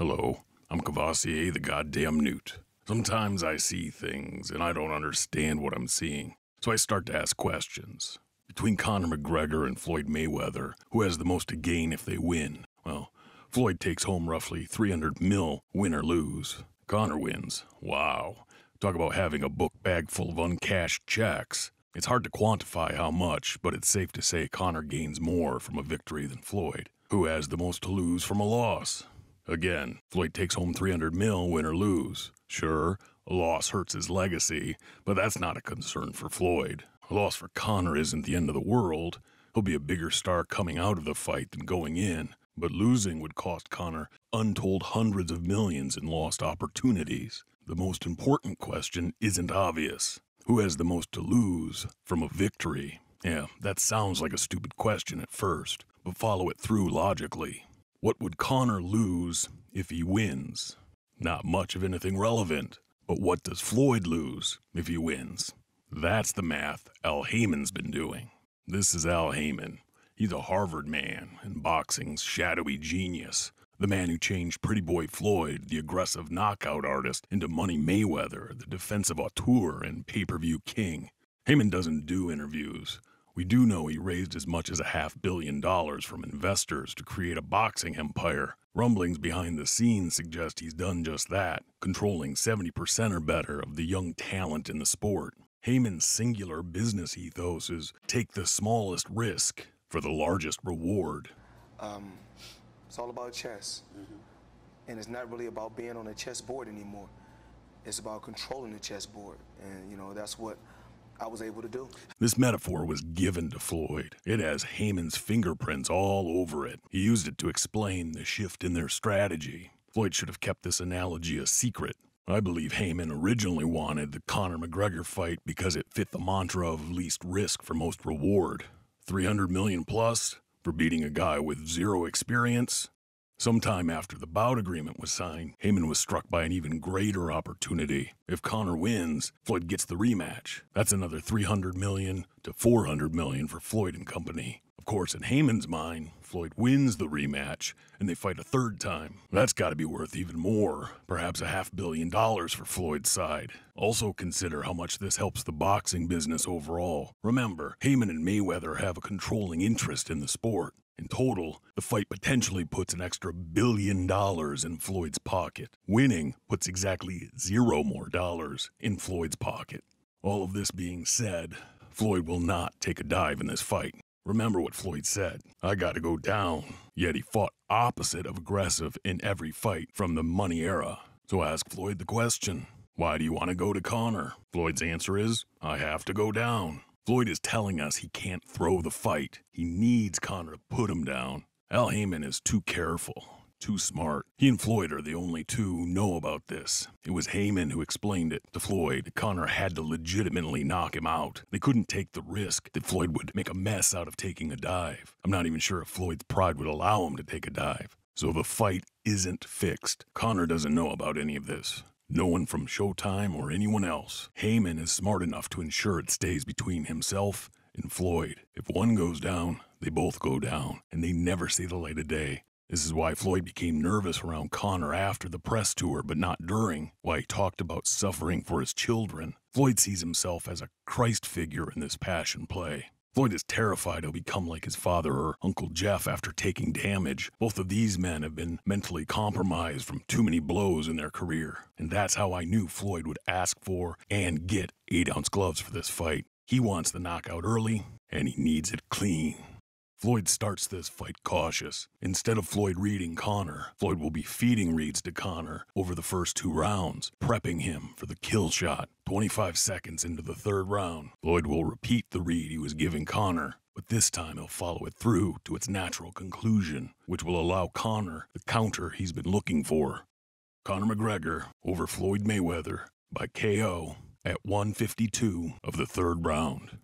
Hello, I'm Courvoisier, the goddamn Newt. Sometimes I see things and I don't understand what I'm seeing, so I start to ask questions. Between Conor McGregor and Floyd Mayweather, who has the most to gain if they win? Well, Floyd takes home roughly 300 mil, win or lose. Conor wins. Wow. Talk about having a book bag full of uncashed checks. It's hard to quantify how much, but it's safe to say Conor gains more from a victory than Floyd, who has the most to lose from a loss. Again, Floyd takes home 300 mil, win or lose. Sure, a loss hurts his legacy, but that's not a concern for Floyd. A loss for Conor isn't the end of the world. He'll be a bigger star coming out of the fight than going in, but losing would cost Conor untold hundreds of millions in lost opportunities. The most important question isn't obvious. Who has the most to lose from a victory? Yeah, that sounds like a stupid question at first, but follow it through logically. What would Conor lose if he wins? Not much of anything relevant. But what does Floyd lose if he wins? That's the math Al Heyman's been doing. This is Al Heyman. He's a Harvard man and boxing's shadowy genius. The man who changed Pretty Boy Floyd, the aggressive knockout artist, into Money Mayweather, the defensive auteur and pay-per-view king. Heyman doesn't do interviews. We do know he raised as much as $500 million from investors to create a boxing empire. Rumblings behind the scenes suggest he's done just that, controlling 70% or better of the young talent in the sport. Heyman's singular business ethos is take the smallest risk for the largest reward. It's all about chess. And it's not really about being on a chessboard anymore. It's about controlling the chessboard. And, that's what I was able to do. This metaphor was given to Floyd. It has Heyman's fingerprints all over it. He used it to explain the shift in their strategy. Floyd should have kept this analogy a secret. I believe Heyman originally wanted the Conor McGregor fight because it fit the mantra of least risk for most reward. 300 million plus for beating a guy with zero experience. Sometime after the bout agreement was signed, Heyman was struck by an even greater opportunity. If Conor wins, Floyd gets the rematch. That's another 300 million to 400 million for Floyd and company. Of course, in Heyman's mind, Floyd wins the rematch, and they fight a third time. That's got to be worth even more, perhaps $500 million for Floyd's side. Also consider how much this helps the boxing business overall. Remember, Heyman and Mayweather have a controlling interest in the sport. In total, the fight potentially puts an extra $1 billion in Floyd's pocket. Winning puts exactly $0 more in Floyd's pocket. All of this being said, Floyd will not take a dive in this fight. Remember what Floyd said, I gotta go down. Yet he fought opposite of aggressive in every fight from the Money era. So ask Floyd the question, why do you want to go to Conor? Floyd's answer is, I have to go down. Floyd is telling us he can't throw the fight. He needs Conor to put him down. Al Heyman is too careful, too smart. He and Floyd are the only two who know about this. It was Heyman who explained it to Floyd. Conor had to legitimately knock him out. They couldn't take the risk that Floyd would make a mess out of taking a dive. I'm not even sure if Floyd's pride would allow him to take a dive. So the fight isn't fixed. Conor doesn't know about any of this. No one from Showtime or anyone else. Heyman is smart enough to ensure it stays between himself and Floyd. If one goes down, they both go down, and they never see the light of day. This is why Floyd became nervous around Conor after the press tour, but not during. Why he talked about suffering for his children. Floyd sees himself as a Christ figure in this passion play. Floyd is terrified he'll become like his father or Uncle Jeff after taking damage. Both of these men have been mentally compromised from too many blows in their career. And that's how I knew Floyd would ask for and get 8-ounce gloves for this fight. He wants the knockout early, and he needs it clean. Floyd starts this fight cautious. Instead of Floyd reading Conor, Floyd will be feeding reads to Conor over the first 2 rounds, prepping him for the kill shot. 25 seconds into the 3rd round, Floyd will repeat the read he was giving Conor, but this time he'll follow it through to its natural conclusion, which will allow Conor the counter he's been looking for. Conor McGregor over Floyd Mayweather by KO at 1:52 of the 3rd round.